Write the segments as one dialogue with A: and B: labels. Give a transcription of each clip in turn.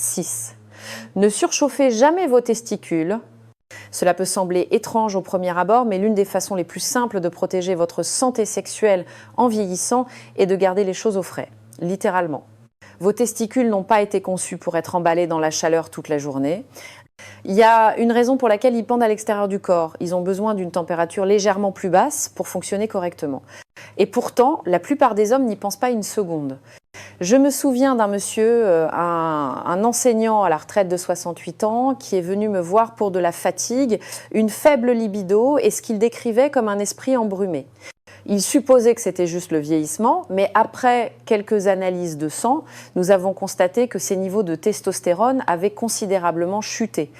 A: 6. Ne surchauffez jamais vos testicules. Cela peut sembler étrange au premier abord, mais l'une des façons les plus simples de protéger votre santé sexuelle en vieillissant est de garder les choses au frais, littéralement. Vos testicules n'ont pas été conçus pour être emballés dans la chaleur toute la journée. Il y a une raison pour laquelle ils pendent à l'extérieur du corps. Ils ont besoin d'une température légèrement plus basse pour fonctionner correctement. Et pourtant, la plupart des hommes n'y pensent pas une seconde. Je me souviens d'un monsieur, un enseignant à la retraite de 68 ans, qui est venu me voir pour de la fatigue, une faible libido et ce qu'il décrivait comme un esprit embrumé. Il supposait que c'était juste le vieillissement, mais après quelques analyses de sang, nous avons constaté que ses niveaux de testostérone avaient considérablement chuté.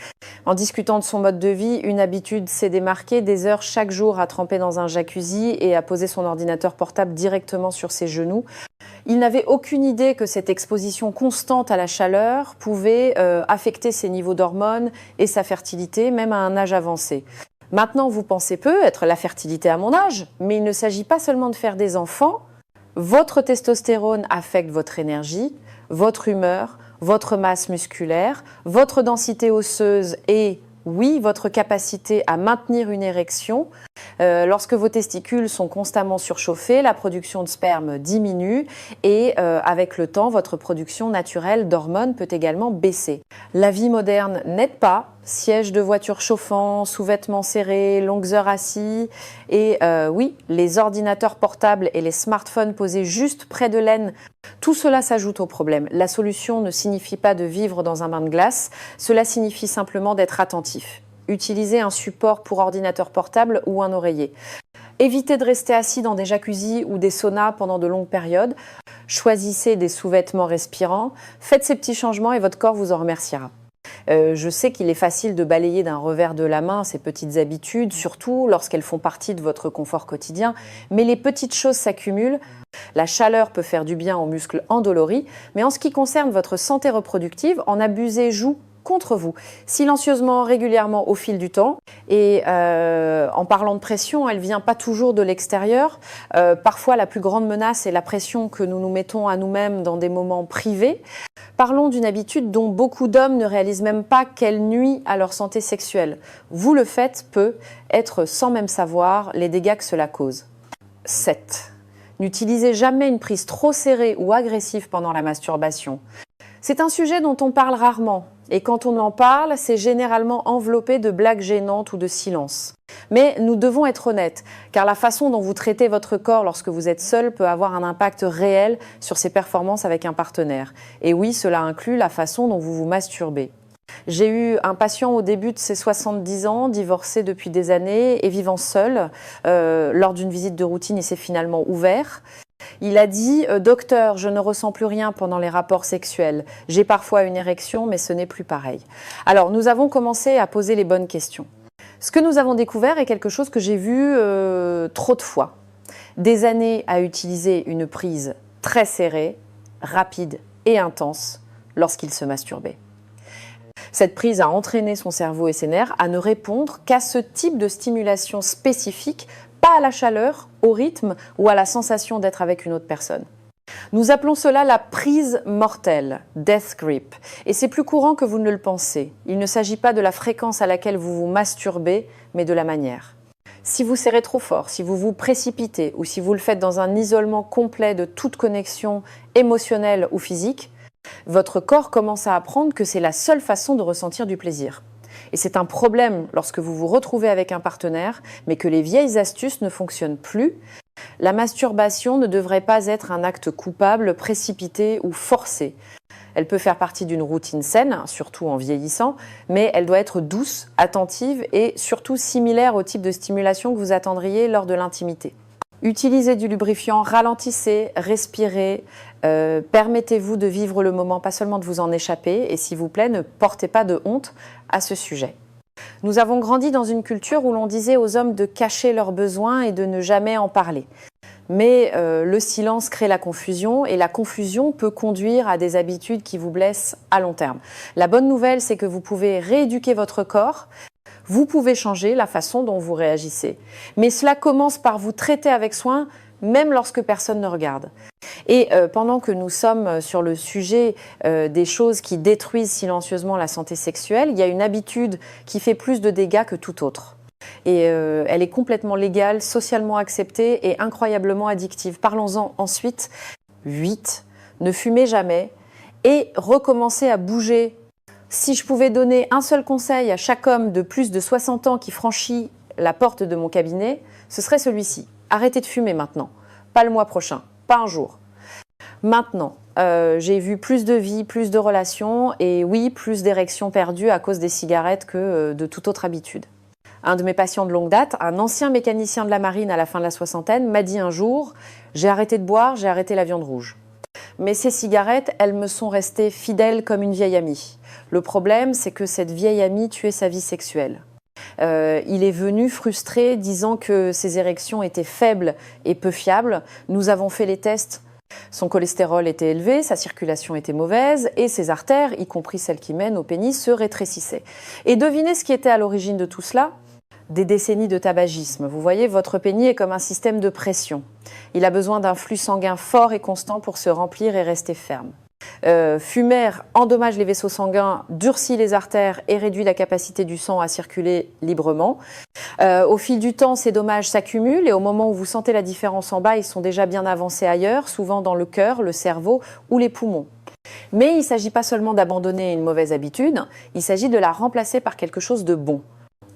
A: En discutant de son mode de vie, une habitude s'est démarquée, des heures chaque jour à tremper dans un jacuzzi et à poser son ordinateur portable directement sur ses genoux. Il n'avait aucune idée que cette exposition constante à la chaleur pouvait affecter ses niveaux d'hormones et sa fertilité, même à un âge avancé. Maintenant, vous pensez peut-être la fertilité à mon âge, mais il ne s'agit pas seulement de faire des enfants. Votre testostérone affecte votre énergie, votre humeur, votre masse musculaire, votre densité osseuse et, oui, votre capacité à maintenir une érection. Lorsque vos testicules sont constamment surchauffés, la production de sperme diminue et avec le temps, votre production naturelle d'hormones peut également baisser. La vie moderne n'aide pas. Sièges de voiture chauffants, sous-vêtements serrés, longues heures assis et oui, les ordinateurs portables et les smartphones posés juste près de l'aine, tout cela s'ajoute au problème. La solution ne signifie pas de vivre dans un bain de glace, cela signifie simplement d'être attentif. Utilisez un support pour ordinateur portable ou un oreiller. Évitez de rester assis dans des jacuzzis ou des saunas pendant de longues périodes. Choisissez des sous-vêtements respirants. Faites ces petits changements et votre corps vous en remerciera. Je sais qu'il est facile de balayer d'un revers de la main ces petites habitudes, surtout lorsqu'elles font partie de votre confort quotidien, mais les petites choses s'accumulent. La chaleur peut faire du bien aux muscles endoloris, mais en ce qui concerne votre santé reproductive, en abuser joue contre vous, silencieusement, régulièrement au fil du temps. Et en parlant de pression, elle ne vient pas toujours de l'extérieur. Parfois, la plus grande menace est la pression que nous nous mettons à nous-mêmes dans des moments privés. Parlons d'une habitude dont beaucoup d'hommes ne réalisent même pas qu'elle nuit à leur santé sexuelle. Vous le faites peut être, sans même savoir, les dégâts que cela cause. 7. N'utilisez jamais une prise trop serrée ou agressive pendant la masturbation. C'est un sujet dont on parle rarement, et quand on en parle, c'est généralement enveloppé de blagues gênantes ou de silence. Mais nous devons être honnêtes, car la façon dont vous traitez votre corps lorsque vous êtes seul peut avoir un impact réel sur ses performances avec un partenaire. Et oui, cela inclut la façon dont vous vous masturbez. J'ai eu un patient au début de ses 70 ans, divorcé depuis des années et vivant seul. Lors d'une visite de routine, il s'est finalement ouvert. Il a dit « Docteur, je ne ressens plus rien pendant les rapports sexuels. J'ai parfois une érection, mais ce n'est plus pareil. » Alors, nous avons commencé à poser les bonnes questions. Ce que nous avons découvert est quelque chose que j'ai vu trop de fois. Des années à utiliser une prise très serrée, rapide et intense lorsqu'il se masturbait. Cette prise a entraîné son cerveau et ses nerfs à ne répondre qu'à ce type de stimulation spécifique, pas à la chaleur, au rythme ou à la sensation d'être avec une autre personne. Nous appelons cela la prise mortelle, death grip, et c'est plus courant que vous ne le pensez. Il ne s'agit pas de la fréquence à laquelle vous vous masturbez, mais de la manière. Si vous serrez trop fort, si vous vous précipitez ou si vous le faites dans un isolement complet de toute connexion émotionnelle ou physique, votre corps commence à apprendre que c'est la seule façon de ressentir du plaisir. Et c'est un problème lorsque vous vous retrouvez avec un partenaire, mais que les vieilles astuces ne fonctionnent plus. La masturbation ne devrait pas être un acte coupable, précipité ou forcé. Elle peut faire partie d'une routine saine, surtout en vieillissant, mais elle doit être douce, attentive et surtout similaire au type de stimulation que vous attendriez lors de l'intimité. Utilisez du lubrifiant, ralentissez, respirez, permettez-vous de vivre le moment, pas seulement de vous en échapper, et s'il vous plaît, ne portez pas de honte à ce sujet. Nous avons grandi dans une culture où l'on disait aux hommes de cacher leurs besoins et de ne jamais en parler. Mais le silence crée la confusion et la confusion peut conduire à des habitudes qui vous blessent à long terme. La bonne nouvelle, c'est que vous pouvez rééduquer votre corps. Vous pouvez changer la façon dont vous réagissez. Mais cela commence par vous traiter avec soin, même lorsque personne ne regarde. Et pendant que nous sommes sur le sujet des choses qui détruisent silencieusement la santé sexuelle, il y a une habitude qui fait plus de dégâts que toute autre. Et elle est complètement légale, socialement acceptée et incroyablement addictive. Parlons-en ensuite. 8. Ne fumez jamais et recommencez à bouger. Si je pouvais donner un seul conseil à chaque homme de plus de 60 ans qui franchit la porte de mon cabinet, ce serait celui-ci. Arrêtez de fumer maintenant. Pas le mois prochain, pas un jour. Maintenant, j'ai vu plus de vie, plus de relations et oui, plus d'érections perdues à cause des cigarettes que de toute autre habitude. Un de mes patients de longue date, un ancien mécanicien de la marine à la fin de la soixantaine, m'a dit un jour « J'ai arrêté de boire, j'ai arrêté la viande rouge. Mais ces cigarettes, elles me sont restées fidèles comme une vieille amie. Le problème, c'est que cette vieille amie tuait sa vie sexuelle. Il est venu frustré, disant que ses érections étaient faibles et peu fiables. Nous avons fait les tests. Son cholestérol était élevé, sa circulation était mauvaise et ses artères, y compris celles qui mènent au pénis, se rétrécissaient. Et devinez ce qui était à l'origine de tout cela ? Des décennies de tabagisme. Vous voyez, votre pénis est comme un système de pression. Il a besoin d'un flux sanguin fort et constant pour se remplir et rester ferme. Fumer endommage les vaisseaux sanguins, durcit les artères et réduit la capacité du sang à circuler librement. Au fil du temps, ces dommages s'accumulent et au moment où vous sentez la différence en bas, ils sont déjà bien avancés ailleurs, souvent dans le cœur, le cerveau ou les poumons. Mais il ne s'agit pas seulement d'abandonner une mauvaise habitude, il s'agit de la remplacer par quelque chose de bon.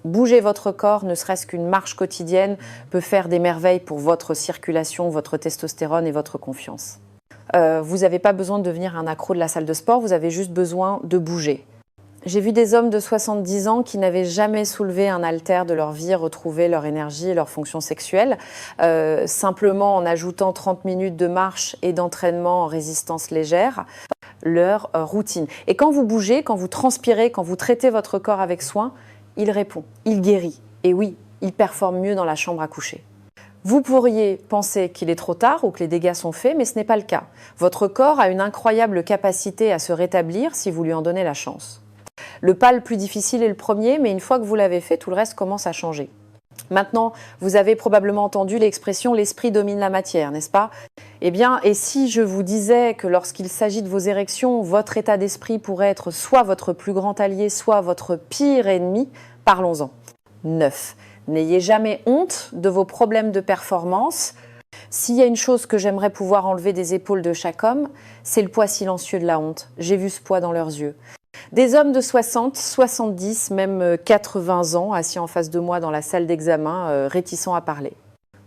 A: Bouger votre corps, ne serait-ce qu'une marche quotidienne, peut faire des merveilles pour votre circulation, votre testostérone et votre confiance. Vous n'avez pas besoin de devenir un accro de la salle de sport, vous avez juste besoin de bouger. J'ai vu des hommes de 70 ans qui n'avaient jamais soulevé un haltère de leur vie, retrouver leur énergie et leur fonction sexuelle, simplement en ajoutant 30 minutes de marche et d'entraînement en résistance légère, leur routine. Et quand vous bougez, quand vous transpirez, quand vous traitez votre corps avec soin, il répond, il guérit. Et oui, il performe mieux dans la chambre à coucher. Vous pourriez penser qu'il est trop tard ou que les dégâts sont faits, mais ce n'est pas le cas. Votre corps a une incroyable capacité à se rétablir si vous lui en donnez la chance. Le pas le plus difficile est le premier, mais une fois que vous l'avez fait, tout le reste commence à changer. Maintenant, vous avez probablement entendu l'expression « l'esprit domine la matière », n'est-ce pas ? Eh bien, et si je vous disais que lorsqu'il s'agit de vos érections, votre état d'esprit pourrait être soit votre plus grand allié, soit votre pire ennemi, parlons-en. 9. N'ayez jamais honte de vos problèmes de performance. S'il y a une chose que j'aimerais pouvoir enlever des épaules de chaque homme, c'est le poids silencieux de la honte. J'ai vu ce poids dans leurs yeux. Des hommes de 60, 70, même 80 ans, assis en face de moi dans la salle d'examen, réticents à parler.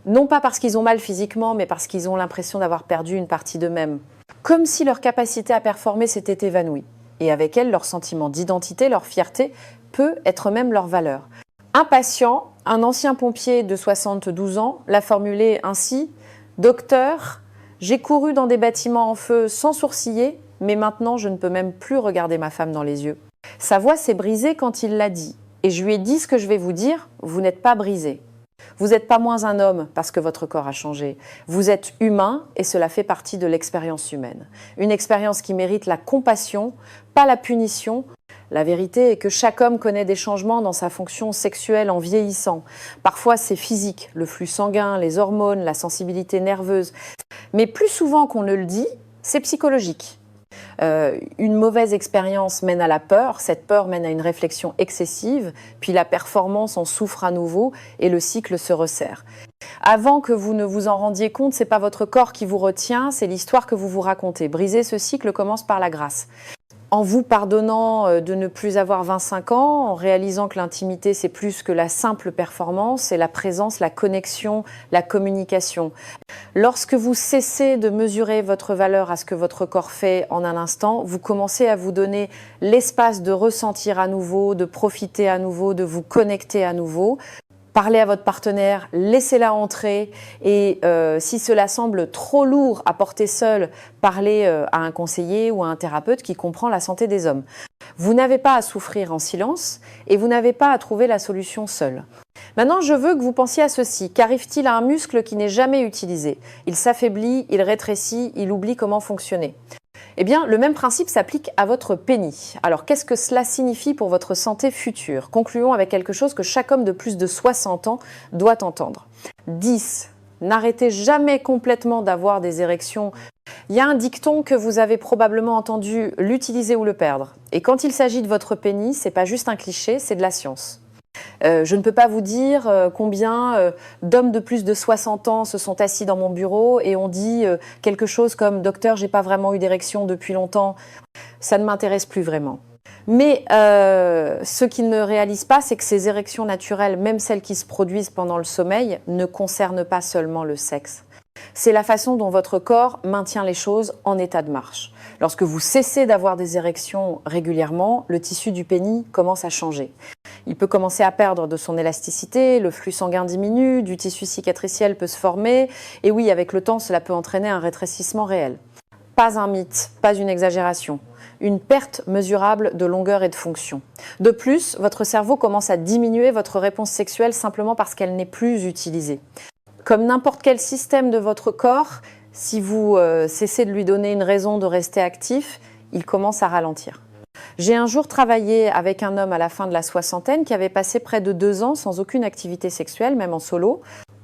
A: Non pas parce qu'ils ont mal physiquement, mais parce qu'ils ont l'impression d'avoir perdu une partie d'eux-mêmes. Comme si leur capacité à performer s'était évanouie. Et avec elle, leur sentiment d'identité, leur fierté, peut être même leur valeur. Un patient, un ancien pompier de 72 ans, l'a formulé ainsi « Docteur, j'ai couru dans des bâtiments en feu sans sourciller, mais maintenant je ne peux même plus regarder ma femme dans les yeux. » Sa voix s'est brisée quand il l'a dit. Et je lui ai dit ce que je vais vous dire, vous n'êtes pas brisé. Vous n'êtes pas moins un homme parce que votre corps a changé. Vous êtes humain et cela fait partie de l'expérience humaine. Une expérience qui mérite la compassion, pas la punition. La vérité est que chaque homme connaît des changements dans sa fonction sexuelle en vieillissant. Parfois c'est physique, le flux sanguin, les hormones, la sensibilité nerveuse. Mais plus souvent qu'on ne le dit, c'est psychologique. Une mauvaise expérience mène à la peur, cette peur mène à une réflexion excessive, puis la performance en souffre à nouveau et le cycle se resserre. Avant que vous ne vous en rendiez compte, c'est pas votre corps qui vous retient, c'est l'histoire que vous vous racontez. Briser ce cycle commence par la grâce. En vous pardonnant de ne plus avoir 25 ans, en réalisant que l'intimité c'est plus que la simple performance, c'est la présence, la connexion, la communication. Lorsque vous cessez de mesurer votre valeur à ce que votre corps fait en un instant, vous commencez à vous donner l'espace de ressentir à nouveau, de profiter à nouveau, de vous connecter à nouveau. Parlez à votre partenaire, laissez-la entrer et si cela semble trop lourd à porter seul, parlez à un conseiller ou à un thérapeute qui comprend la santé des hommes. Vous n'avez pas à souffrir en silence et vous n'avez pas à trouver la solution seul. Maintenant, je veux que vous pensiez à ceci. Qu'arrive-t-il à un muscle qui n'est jamais utilisé? Il s'affaiblit, il rétrécit, il oublie comment fonctionner. Eh bien, le même principe s'applique à votre pénis. Alors, qu'est-ce que cela signifie pour votre santé future? Concluons avec quelque chose que chaque homme de plus de 60 ans doit entendre. 10. N'arrêtez jamais complètement d'avoir des érections. Il y a un dicton que vous avez probablement entendu, l'utiliser ou le perdre. Et quand il s'agit de votre pénis, c'est pas juste un cliché, c'est de la science. Je ne peux pas vous dire combien d'hommes de plus de 60 ans se sont assis dans mon bureau et ont dit quelque chose comme « Docteur, j'ai pas vraiment eu d'érection depuis longtemps, ça ne m'intéresse plus vraiment ». Mais ce qu'ils ne réalisent pas, c'est que ces érections naturelles, même celles qui se produisent pendant le sommeil, ne concernent pas seulement le sexe. C'est la façon dont votre corps maintient les choses en état de marche. Lorsque vous cessez d'avoir des érections régulièrement, le tissu du pénis commence à changer. Il peut commencer à perdre de son élasticité, le flux sanguin diminue, du tissu cicatriciel peut se former, et oui, avec le temps, cela peut entraîner un rétrécissement réel. Pas un mythe, pas une exagération. Une perte mesurable de longueur et de fonction. De plus, votre cerveau commence à diminuer votre réponse sexuelle simplement parce qu'elle n'est plus utilisée. Comme n'importe quel système de votre corps, si vous cessez de lui donner une raison de rester actif, il commence à ralentir. J'ai un jour travaillé avec un homme à la fin de la soixantaine qui avait passé près de 2 ans sans aucune activité sexuelle, même en solo.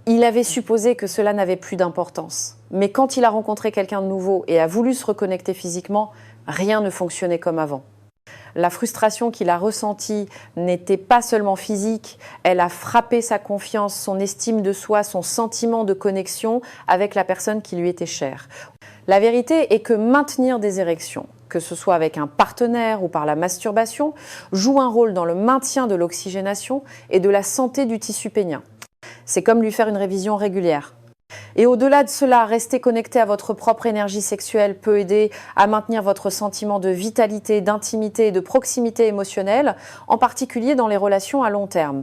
A: Il avait supposé que cela n'avait plus d'importance. Mais quand il a rencontré quelqu'un de nouveau et a voulu se reconnecter physiquement, rien ne fonctionnait comme avant. La frustration qu'il a ressentie n'était pas seulement physique, elle a frappé sa confiance, son estime de soi, son sentiment de connexion avec la personne qui lui était chère. La vérité est que maintenir des érections, que ce soit avec un partenaire ou par la masturbation, joue un rôle dans le maintien de l'oxygénation et de la santé du tissu pénien. C'est comme lui faire une révision régulière. Et au-delà de cela, rester connecté à votre propre énergie sexuelle peut aider à maintenir votre sentiment de vitalité, d'intimité et de proximité émotionnelle, en particulier dans les relations à long terme.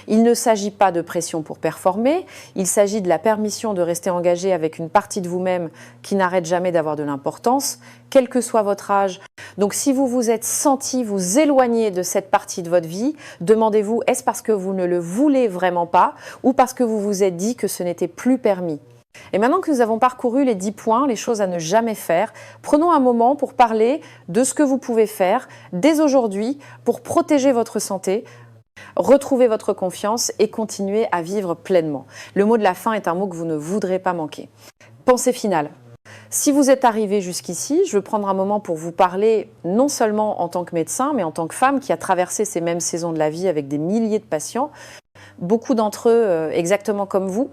A: Il ne s'agit pas de pression pour performer, il s'agit de la permission de rester engagé avec une partie de vous-même qui n'arrête jamais d'avoir de l'importance, quel que soit votre âge. Donc si vous vous êtes senti vous éloigner de cette partie de votre vie, demandez-vous, est-ce parce que vous ne le voulez vraiment pas ou parce que vous vous êtes dit que ce n'était plus permis ? Et maintenant que nous avons parcouru les 10 points, les choses à ne jamais faire, prenons un moment pour parler de ce que vous pouvez faire dès aujourd'hui pour protéger votre santé, retrouver votre confiance et continuer à vivre pleinement. Le mot de la fin est un mot que vous ne voudrez pas manquer. Pensée finale. Si vous êtes arrivé jusqu'ici, je veux prendre un moment pour vous parler non seulement en tant que médecin, mais en tant que femme qui a traversé ces mêmes saisons de la vie avec des milliers de patients, beaucoup d'entre eux exactement comme vous.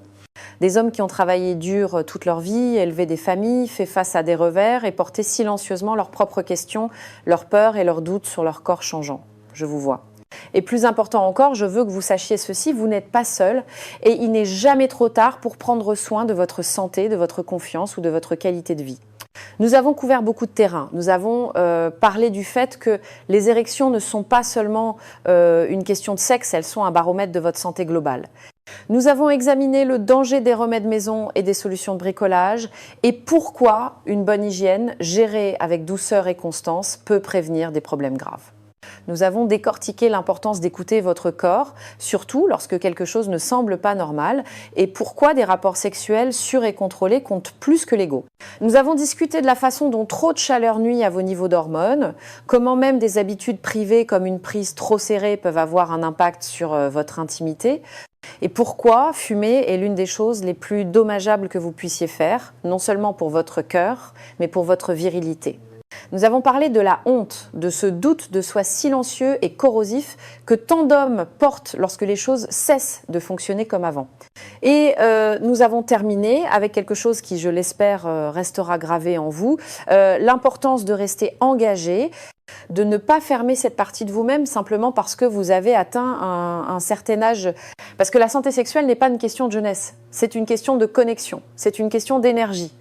A: Des hommes qui ont travaillé dur toute leur vie, élevé des familles, fait face à des revers et porté silencieusement leurs propres questions, leurs peurs et leurs doutes sur leur corps changeant. Je vous vois. Et plus important encore, je veux que vous sachiez ceci, vous n'êtes pas seul et il n'est jamais trop tard pour prendre soin de votre santé, de votre confiance ou de votre qualité de vie. Nous avons couvert beaucoup de terrain. Nous avons parlé du fait que les érections ne sont pas seulement une question de sexe, elles sont un baromètre de votre santé globale. Nous avons examiné le danger des remèdes maison et des solutions de bricolage et pourquoi une bonne hygiène, gérée avec douceur et constance, peut prévenir des problèmes graves. Nous avons décortiqué l'importance d'écouter votre corps, surtout lorsque quelque chose ne semble pas normal, et pourquoi des rapports sexuels sûrs et contrôlés comptent plus que l'ego. Nous avons discuté de la façon dont trop de chaleur nuit à vos niveaux d'hormones, comment même des habitudes privées comme une prise trop serrée peuvent avoir un impact sur votre intimité, et pourquoi fumer est l'une des choses les plus dommageables que vous puissiez faire, non seulement pour votre cœur, mais pour votre virilité. Nous avons parlé de la honte, de ce doute de soi silencieux et corrosif que tant d'hommes portent lorsque les choses cessent de fonctionner comme avant. Et nous avons terminé avec quelque chose qui, je l'espère, restera gravé en vous, l'importance de rester engagé, de ne pas fermer cette partie de vous-même simplement parce que vous avez atteint un certain âge. Parce que la santé sexuelle n'est pas une question de jeunesse, c'est une question de connexion, c'est une question d'énergie.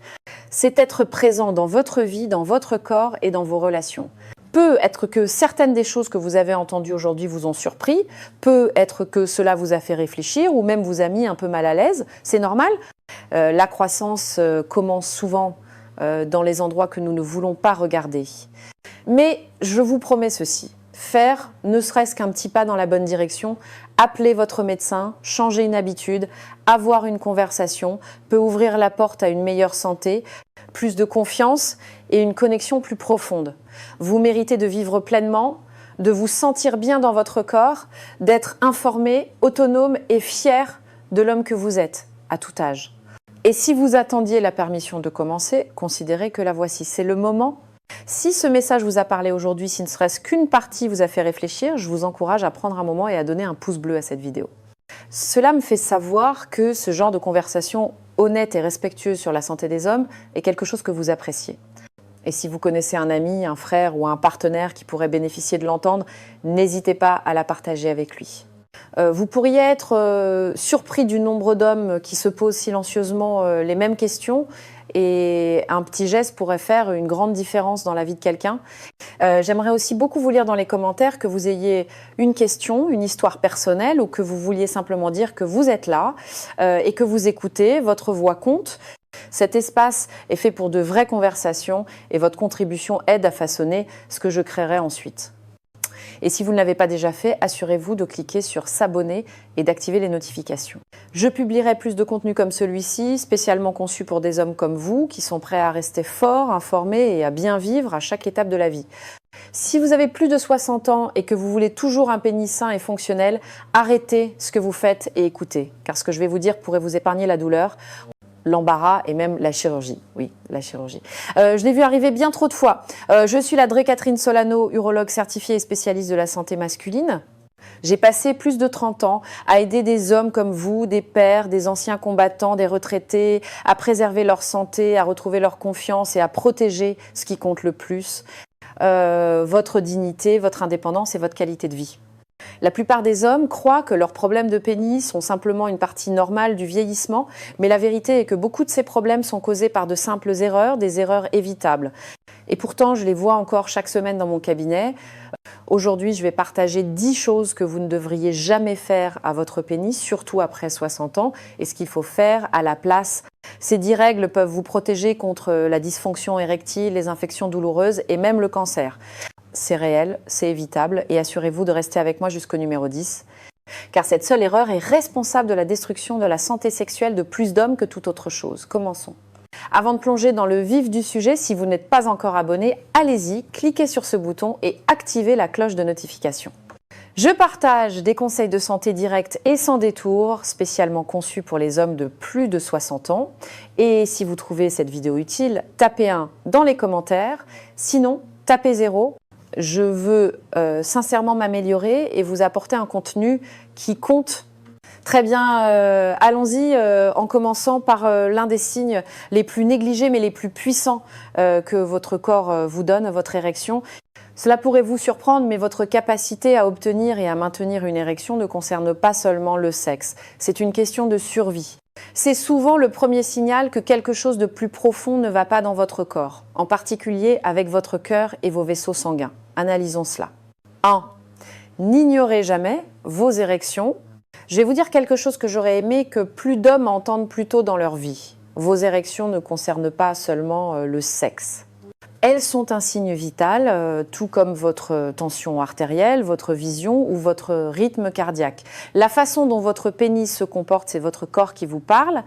A: C'est être présent dans votre vie, dans votre corps et dans vos relations. Peut être que certaines des choses que vous avez entendues aujourd'hui vous ont surpris, peut être que cela vous a fait réfléchir ou même vous a mis un peu mal à l'aise, c'est normal. La croissance commence souvent dans les endroits que nous ne voulons pas regarder. Mais je vous promets ceci, faire ne serait-ce qu'un petit pas dans la bonne direction, appeler votre médecin, changer une habitude, avoir une conversation peut ouvrir la porte à une meilleure santé, plus de confiance et une connexion plus profonde. Vous méritez de vivre pleinement, de vous sentir bien dans votre corps, d'être informé, autonome et fier de l'homme que vous êtes, à tout âge. Et si vous attendiez la permission de commencer, considérez que la voici. C'est le moment. Si ce message vous a parlé aujourd'hui, si ne serait-ce qu'une partie vous a fait réfléchir, je vous encourage à prendre un moment et à donner un pouce bleu à cette vidéo. Cela me fait savoir que ce genre de conversation honnête et respectueuse sur la santé des hommes est quelque chose que vous appréciez. Et si vous connaissez un ami, un frère ou un partenaire qui pourrait bénéficier de l'entendre, n'hésitez pas à la partager avec lui. Vous pourriez être surpris du nombre d'hommes qui se posent silencieusement les mêmes questions et un petit geste pourrait faire une grande différence dans la vie de quelqu'un. J'aimerais aussi beaucoup vous lire dans les commentaires que vous ayez une question, une histoire personnelle ou que vous vouliez simplement dire que vous êtes là et que vous écoutez, votre voix compte. Cet espace est fait pour de vraies conversations et votre contribution aide à façonner ce que je créerai ensuite. Et si vous ne l'avez pas déjà fait, assurez-vous de cliquer sur s'abonner et d'activer les notifications. Je publierai plus de contenu comme celui-ci, spécialement conçu pour des hommes comme vous, qui sont prêts à rester forts, informés et à bien vivre à chaque étape de la vie. Si vous avez plus de 60 ans et que vous voulez toujours un pénis sain et fonctionnel, arrêtez ce que vous faites et écoutez, car ce que je vais vous dire pourrait vous épargner la douleur, l'embarras et même la chirurgie. Oui, la chirurgie. Je l'ai vu arriver bien trop de fois. Je suis la Dré Catherine Solano, urologue certifiée et spécialiste de la santé masculine. J'ai passé plus de 30 ans à aider des hommes comme vous, des pères, des anciens combattants, des retraités, à préserver leur santé, à retrouver leur confiance et à protéger ce qui compte le plus, votre dignité, votre indépendance et votre qualité de vie. La plupart des hommes croient que leurs problèmes de pénis sont simplement une partie normale du vieillissement, mais la vérité est que beaucoup de ces problèmes sont causés par de simples erreurs, des erreurs évitables. Et pourtant, je les vois encore chaque semaine dans mon cabinet. Aujourd'hui, je vais partager 10 choses que vous ne devriez jamais faire à votre pénis, surtout après 60 ans, et ce qu'il faut faire à la place. Ces 10 règles peuvent vous protéger contre la dysfonction érectile, les infections douloureuses et même le cancer. C'est réel, c'est évitable et assurez-vous de rester avec moi jusqu'au numéro 10. Car cette seule erreur est responsable de la destruction de la santé sexuelle de plus d'hommes que toute autre chose. Commençons. Avant de plonger dans le vif du sujet, si vous n'êtes pas encore abonné, allez-y, cliquez sur ce bouton et activez la cloche de notification. Je partage des conseils de santé directs et sans détour, spécialement conçus pour les hommes de plus de 60 ans. Et si vous trouvez cette vidéo utile, tapez 1 dans les commentaires. Sinon, tapez 0. Je veux sincèrement m'améliorer et vous apporter un contenu qui compte. Très bien, allons-y en commençant par l'un des signes les plus négligés mais les plus puissants que votre corps vous donne, votre érection. Cela pourrait vous surprendre, mais votre capacité à obtenir et à maintenir une érection ne concerne pas seulement le sexe. C'est une question de survie. C'est souvent le premier signal que quelque chose de plus profond ne va pas dans votre corps, en particulier avec votre cœur et vos vaisseaux sanguins. Analysons cela. 1. N'ignorez jamais vos érections. Je vais vous dire quelque chose que j'aurais aimé que plus d'hommes entendent plus tôt dans leur vie. Vos érections ne concernent pas seulement le sexe. Elles sont un signe vital, tout comme votre tension artérielle, votre vision ou votre rythme cardiaque. La façon dont votre pénis se comporte, c'est votre corps qui vous parle.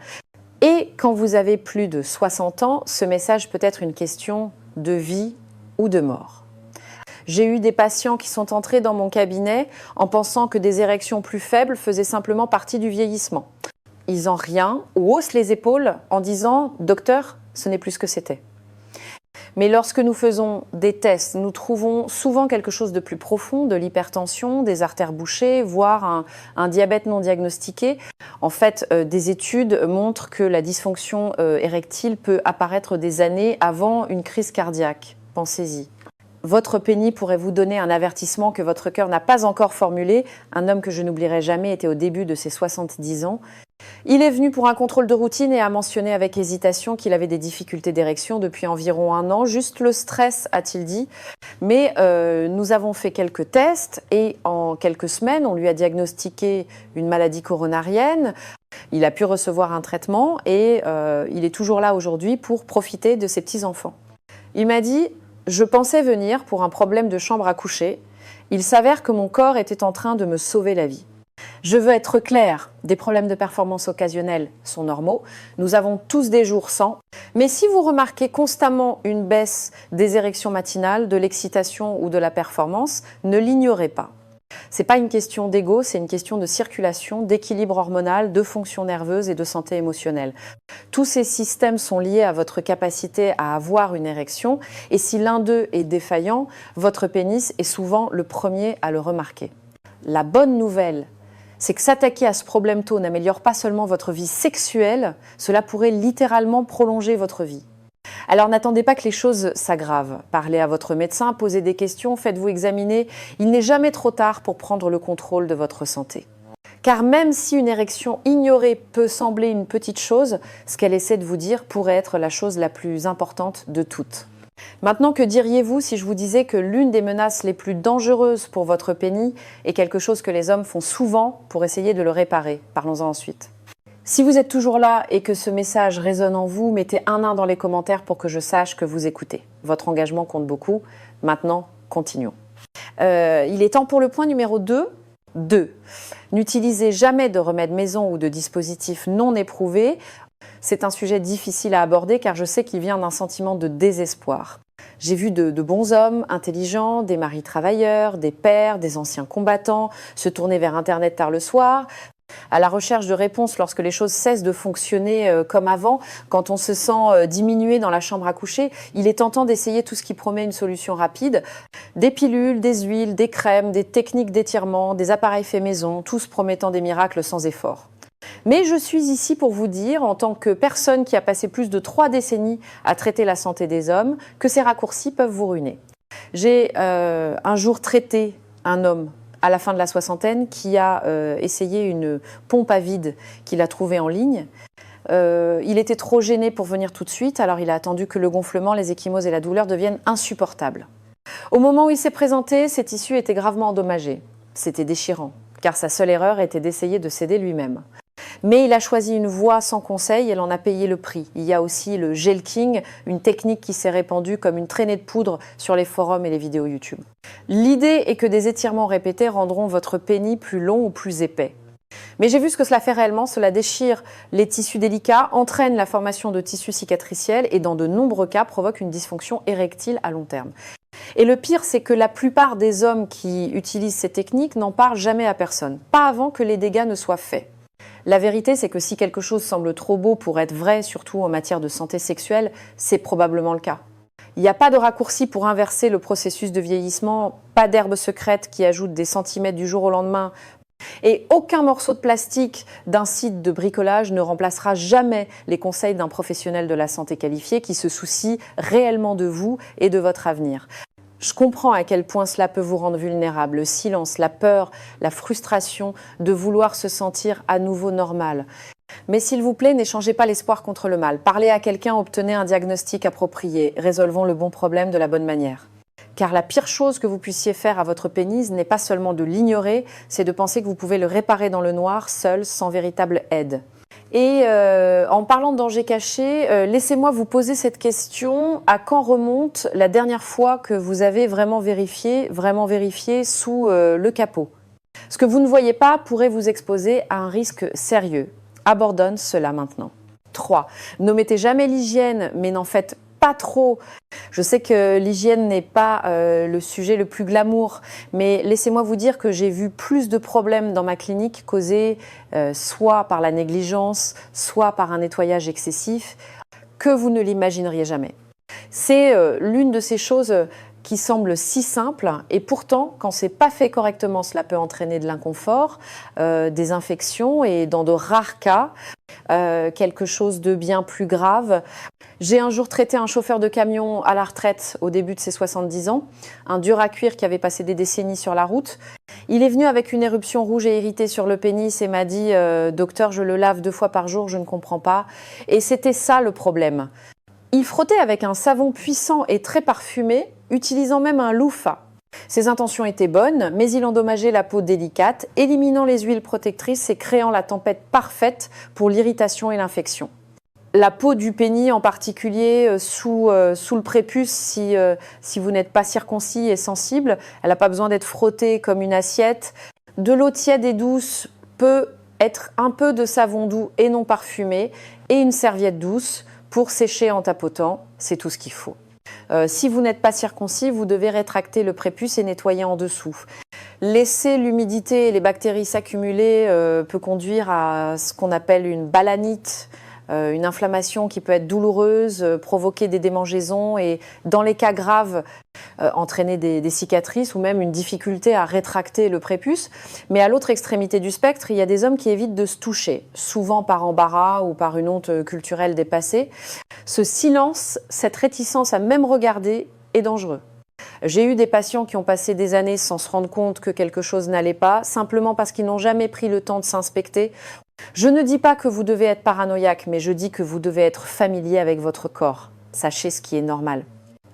A: Et quand vous avez plus de 60 ans, ce message peut être une question de vie ou de mort. J'ai eu des patients qui sont entrés dans mon cabinet en pensant que des érections plus faibles faisaient simplement partie du vieillissement. Ils en rient ou haussent les épaules en disant « Docteur, ce n'est plus ce que c'était ». Mais lorsque nous faisons des tests, nous trouvons souvent quelque chose de plus profond, de l'hypertension, des artères bouchées, voire un diabète non diagnostiqué. En fait, des études montrent que la dysfonction érectile peut apparaître des années avant une crise cardiaque. Pensez-y. Votre pénis pourrait vous donner un avertissement que votre cœur n'a pas encore formulé. Un homme que je n'oublierai jamais était au début de ses 70 ans. Il est venu pour un contrôle de routine et a mentionné avec hésitation qu'il avait des difficultés d'érection depuis environ 1 an. Juste le stress, a-t-il dit. Mais nous avons fait quelques tests et en quelques semaines, on lui a diagnostiqué une maladie coronarienne. Il a pu recevoir un traitement et il est toujours là aujourd'hui pour profiter de ses petits-enfants. Il m'a dit « Je pensais venir pour un problème de chambre à coucher. Il s'avère que mon corps était en train de me sauver la vie. Je veux être clair, des problèmes de performance occasionnels sont normaux. Nous avons tous des jours sans. Mais si vous remarquez constamment une baisse des érections matinales, de l'excitation ou de la performance, ne l'ignorez pas. C'est pas une question d'ego, c'est une question de circulation, d'équilibre hormonal, de fonction nerveuse et de santé émotionnelle. Tous ces systèmes sont liés à votre capacité à avoir une érection et si l'un d'eux est défaillant, votre pénis est souvent le premier à le remarquer. La bonne nouvelle, c'est que s'attaquer à ce problème tôt n'améliore pas seulement votre vie sexuelle, cela pourrait littéralement prolonger votre vie. Alors n'attendez pas que les choses s'aggravent. Parlez à votre médecin, posez des questions, faites-vous examiner. Il n'est jamais trop tard pour prendre le contrôle de votre santé. Car même si une érection ignorée peut sembler une petite chose, ce qu'elle essaie de vous dire pourrait être la chose la plus importante de toutes. Maintenant, que diriez-vous si je vous disais que l'une des menaces les plus dangereuses pour votre pénis est quelque chose que les hommes font souvent pour essayer de le réparer? Parlons-en ensuite. Si vous êtes toujours là et que ce message résonne en vous, mettez un 1 dans les commentaires pour que je sache que vous écoutez. Votre engagement compte beaucoup. Maintenant, continuons. Il est temps pour le point numéro 2. 2. N'utilisez jamais de remèdes maison ou de dispositifs non éprouvés. C'est un sujet difficile à aborder car je sais qu'il vient d'un sentiment de désespoir. J'ai vu de bons hommes, intelligents, des maris travailleurs, des pères, des anciens combattants se tourner vers Internet tard le soir, à la recherche de réponses lorsque les choses cessent de fonctionner comme avant, quand on se sent diminué dans la chambre à coucher, il est tentant d'essayer tout ce qui promet une solution rapide. Des pilules, des huiles, des crèmes, des techniques d'étirement, des appareils faits maison, tous promettant des miracles sans effort. Mais je suis ici pour vous dire, en tant que personne qui a passé plus de 3 décennies à traiter la santé des hommes, que ces raccourcis peuvent vous ruiner. J'ai un jour traité un homme à la fin de la soixantaine qui a essayé une pompe à vide qu'il a trouvée en ligne. Il était trop gêné pour venir tout de suite, alors il a attendu que le gonflement, les ecchymoses et la douleur deviennent insupportables. Au moment où il s'est présenté, ses tissus étaient gravement endommagés. C'était déchirant, car sa seule erreur était d'essayer de s'aider lui-même. Mais il a choisi une voie sans conseil et elle en a payé le prix. Il y a aussi le gelking, une technique qui s'est répandue comme une traînée de poudre sur les forums et les vidéos YouTube. L'idée est que des étirements répétés rendront votre pénis plus long ou plus épais. Mais j'ai vu ce que cela fait réellement, cela déchire les tissus délicats, entraîne la formation de tissus cicatriciels et dans de nombreux cas provoque une dysfonction érectile à long terme. Et le pire, c'est que la plupart des hommes qui utilisent ces techniques n'en parlent jamais à personne, pas avant que les dégâts ne soient faits. La vérité, c'est que si quelque chose semble trop beau pour être vrai, surtout en matière de santé sexuelle, c'est probablement le cas. Il n'y a pas de raccourci pour inverser le processus de vieillissement, pas d'herbe secrète qui ajoute des centimètres du jour au lendemain, et aucun morceau de plastique d'un site de bricolage ne remplacera jamais les conseils d'un professionnel de la santé qualifié qui se soucie réellement de vous et de votre avenir. Je comprends à quel point cela peut vous rendre vulnérable, le silence, la peur, la frustration de vouloir se sentir à nouveau normal. Mais s'il vous plaît, n'échangez pas l'espoir contre le mal. Parlez à quelqu'un, obtenez un diagnostic approprié, résolvons le bon problème de la bonne manière. Car la pire chose que vous puissiez faire à votre pénis n'est pas seulement de l'ignorer, c'est de penser que vous pouvez le réparer dans le noir, seul, sans véritable aide. Et en parlant de danger caché, laissez-moi vous poser cette question. À quand remonte la dernière fois que vous avez vraiment vérifié sous le capot? Ce que vous ne voyez pas pourrait vous exposer à un risque sérieux. Abandonne cela maintenant. 3. N'omettez jamais l'hygiène, mais n'en faites pas trop. Je sais que l'hygiène n'est pas le sujet le plus glamour, mais laissez-moi vous dire que j'ai vu plus de problèmes dans ma clinique causés soit par la négligence, soit par un nettoyage excessif, que vous ne l'imagineriez jamais. C'est l'une de ces choses qui semble si simple et pourtant, quand c'est pas fait correctement, cela peut entraîner de l'inconfort, des infections et dans de rares cas, quelque chose de bien plus grave. J'ai un jour traité un chauffeur de camion à la retraite au début de ses 70 ans, un dur à cuire qui avait passé des décennies sur la route. Il est venu avec une éruption rouge et irritée sur le pénis et m'a dit « Docteur, je le lave 2 fois par jour, je ne comprends pas ». Et c'était ça le problème. Il frottait avec un savon puissant et très parfumé, utilisant même un loofah. Ses intentions étaient bonnes, mais il endommageait la peau délicate, éliminant les huiles protectrices et créant la tempête parfaite pour l'irritation et l'infection. La peau du pénis en particulier, sous le prépuce, si vous n'êtes pas circoncis et sensible, elle n'a pas besoin d'être frottée comme une assiette. De l'eau tiède et douce peut être un peu de savon doux et non parfumé, et une serviette douce pour sécher en tapotant, c'est tout ce qu'il faut. Si vous n'êtes pas circoncis, vous devez rétracter le prépuce et nettoyer en dessous. Laisser l'humidité et les bactéries s'accumuler peut conduire à ce qu'on appelle une balanite, une inflammation qui peut être douloureuse, provoquer des démangeaisons et, dans les cas graves, entraîner des cicatrices ou même une difficulté à rétracter le prépuce. Mais à l'autre extrémité du spectre, il y a des hommes qui évitent de se toucher, souvent par embarras ou par une honte culturelle dépassée. Ce silence, cette réticence à même regarder est dangereux. J'ai eu des patients qui ont passé des années sans se rendre compte que quelque chose n'allait pas, simplement parce qu'ils n'ont jamais pris le temps de s'inspecter. Je ne dis pas que vous devez être paranoïaque, mais je dis que vous devez être familier avec votre corps. Sachez ce qui est normal.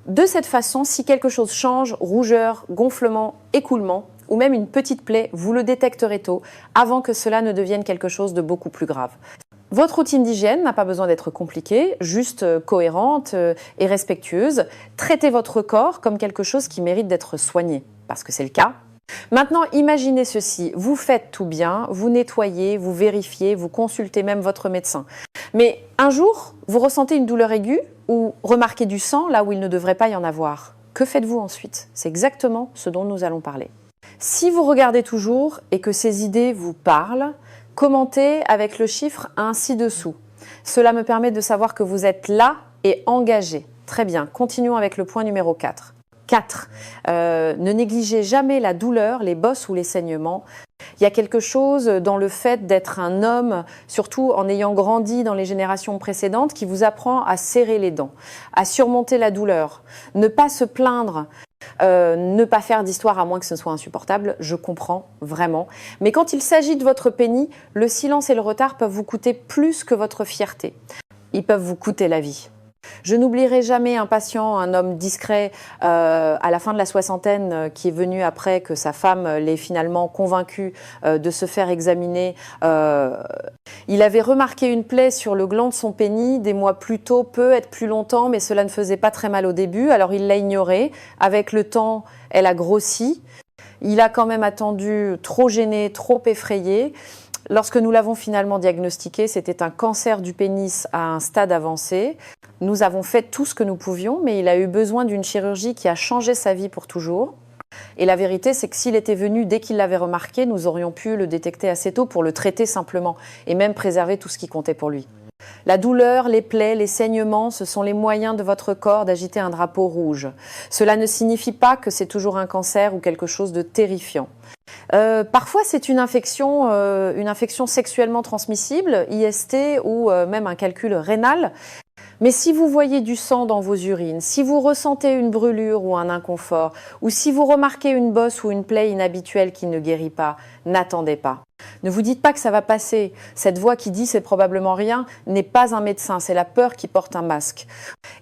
A: De cette façon, si quelque chose change, rougeur, gonflement, écoulement, ou même une petite plaie, vous le détecterez tôt, avant que cela ne devienne quelque chose de beaucoup plus grave. Votre routine d'hygiène n'a pas besoin d'être compliquée, juste cohérente et respectueuse. Traitez votre corps comme quelque chose qui mérite d'être soigné, parce que c'est le cas. Maintenant, imaginez ceci, vous faites tout bien, vous nettoyez, vous vérifiez, vous consultez même votre médecin. Mais un jour, vous ressentez une douleur aiguë ou remarquez du sang là où il ne devrait pas y en avoir. Que faites-vous ensuite? C'est exactement ce dont nous allons parler. Si vous regardez toujours et que ces idées vous parlent, commentez avec le chiffre 1 ci-dessous. Cela me permet de savoir que vous êtes là et engagé. Très bien, continuons avec le point numéro 4. 4. Ne négligez jamais la douleur, les bosses ou les saignements. Il y a quelque chose dans le fait d'être un homme, surtout en ayant grandi dans les générations précédentes, qui vous apprend à serrer les dents, à surmonter la douleur, ne pas se plaindre, ne pas faire d'histoire à moins que ce soit insupportable, je comprends vraiment. Mais quand il s'agit de votre pénis, le silence et le retard peuvent vous coûter plus que votre fierté. Ils peuvent vous coûter la vie. Je n'oublierai jamais un patient, un homme discret, à la fin de la soixantaine, qui est venu après que sa femme l'ait finalement convaincu de se faire examiner. Il avait remarqué une plaie sur le gland de son pénis des mois plus tôt, peut être plus longtemps, mais cela ne faisait pas très mal au début. Alors il l'a ignorée. Avec le temps, elle a grossi. Il a quand même attendu, trop gêné, trop effrayé. Lorsque nous l'avons finalement diagnostiqué, c'était un cancer du pénis à un stade avancé. Nous avons fait tout ce que nous pouvions, mais il a eu besoin d'une chirurgie qui a changé sa vie pour toujours. Et la vérité, c'est que s'il était venu dès qu'il l'avait remarqué, nous aurions pu le détecter assez tôt pour le traiter simplement et même préserver tout ce qui comptait pour lui. La douleur, les plaies, les saignements, ce sont les moyens de votre corps d'agiter un drapeau rouge. Cela ne signifie pas que c'est toujours un cancer ou quelque chose de terrifiant. Parfois, c'est une infection sexuellement transmissible, IST ou même un calcul rénal. Mais si vous voyez du sang dans vos urines, si vous ressentez une brûlure ou un inconfort, ou si vous remarquez une bosse ou une plaie inhabituelle qui ne guérit pas, n'attendez pas. Ne vous dites pas que ça va passer. Cette voix qui dit c'est probablement rien n'est pas un médecin, c'est la peur qui porte un masque.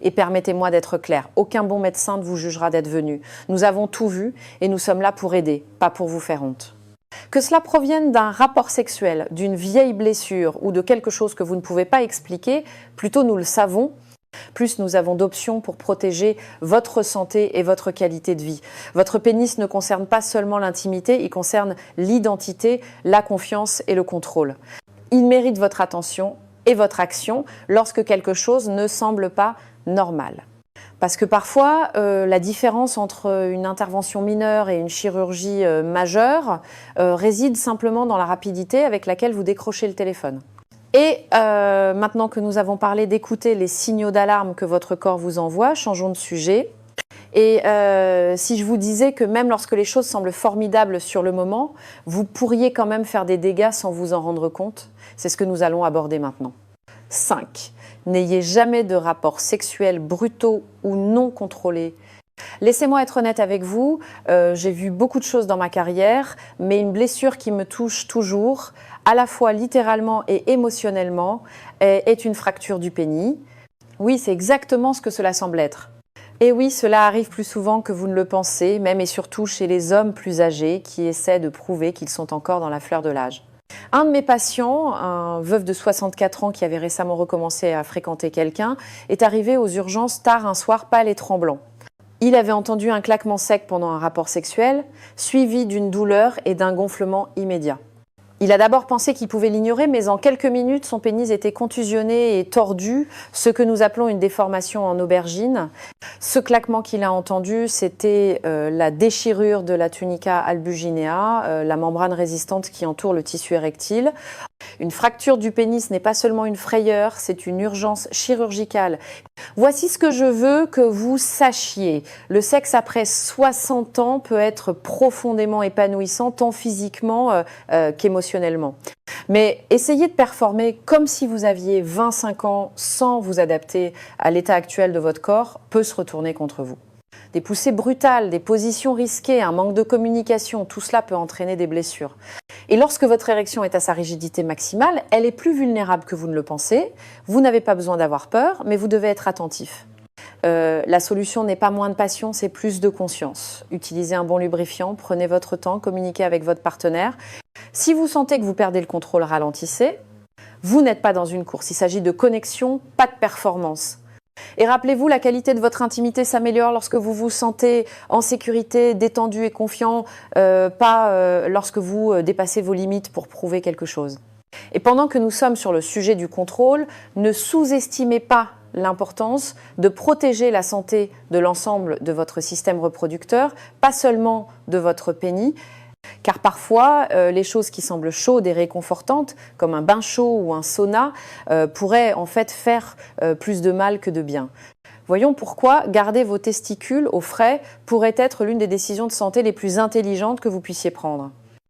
A: Et permettez-moi d'être clair, aucun bon médecin ne vous jugera d'être venu. Nous avons tout vu et nous sommes là pour aider, pas pour vous faire honte. Que cela provienne d'un rapport sexuel, d'une vieille blessure ou de quelque chose que vous ne pouvez pas expliquer, plutôt nous le savons, plus nous avons d'options pour protéger votre santé et votre qualité de vie. Votre pénis ne concerne pas seulement l'intimité, il concerne l'identité, la confiance et le contrôle. Il mérite votre attention et votre action lorsque quelque chose ne semble pas normal. Parce que parfois, la différence entre une intervention mineure et une chirurgie majeure réside simplement dans la rapidité avec laquelle vous décrochez le téléphone. Et maintenant que nous avons parlé d'écouter les signaux d'alarme que votre corps vous envoie, changeons de sujet. Et si je vous disais que même lorsque les choses semblent formidables sur le moment, vous pourriez quand même faire des dégâts sans vous en rendre compte, c'est ce que nous allons aborder maintenant. 5. N'ayez jamais de rapports sexuels brutaux ou non contrôlés. Laissez-moi être honnête avec vous, j'ai vu beaucoup de choses dans ma carrière, mais une blessure qui me touche toujours, à la fois littéralement et émotionnellement, est une fracture du pénis. Oui, c'est exactement ce que cela semble être. Et oui, cela arrive plus souvent que vous ne le pensez, même et surtout chez les hommes plus âgés qui essaient de prouver qu'ils sont encore dans la fleur de l'âge. Un de mes patients, un veuf de 64 ans qui avait récemment recommencé à fréquenter quelqu'un, est arrivé aux urgences tard un soir pâle et tremblant. Il avait entendu un claquement sec pendant un rapport sexuel, suivi d'une douleur et d'un gonflement immédiat. Il a d'abord pensé qu'il pouvait l'ignorer, mais en quelques minutes, son pénis était contusionné et tordu, ce que nous appelons une déformation en aubergine. Ce claquement qu'il a entendu, c'était la déchirure de la tunica albuginea, la membrane résistante qui entoure le tissu érectile. Une fracture du pénis n'est pas seulement une frayeur, c'est une urgence chirurgicale. Voici ce que je veux que vous sachiez. Le sexe après 60 ans peut être profondément épanouissant, tant physiquement qu'émotionnellement. Mais essayez de performer comme si vous aviez 25 ans sans vous adapter à l'état actuel de votre corps peut se retourner contre vous. Des poussées brutales, des positions risquées, un manque de communication, tout cela peut entraîner des blessures. Et lorsque votre érection est à sa rigidité maximale, elle est plus vulnérable que vous ne le pensez. Vous n'avez pas besoin d'avoir peur, mais vous devez être attentif. La solution n'est pas moins de passion, c'est plus de conscience. Utilisez un bon lubrifiant, prenez votre temps, communiquez avec votre partenaire. Si vous sentez que vous perdez le contrôle, ralentissez. Vous n'êtes pas dans une course, il s'agit de connexion, pas de performance. Et rappelez-vous, la qualité de votre intimité s'améliore lorsque vous vous sentez en sécurité, détendu et confiant, pas lorsque vous dépassez vos limites pour prouver quelque chose. Et pendant que nous sommes sur le sujet du contrôle, ne sous-estimez pas l'importance de protéger la santé de l'ensemble de votre système reproducteur, pas seulement de votre pénis, car parfois, les choses qui semblent chaudes et réconfortantes, comme un bain chaud ou un sauna, pourraient en fait faire plus de mal que de bien. Voyons pourquoi garder vos testicules au frais pourrait être l'une des décisions de santé les plus intelligentes que vous puissiez prendre.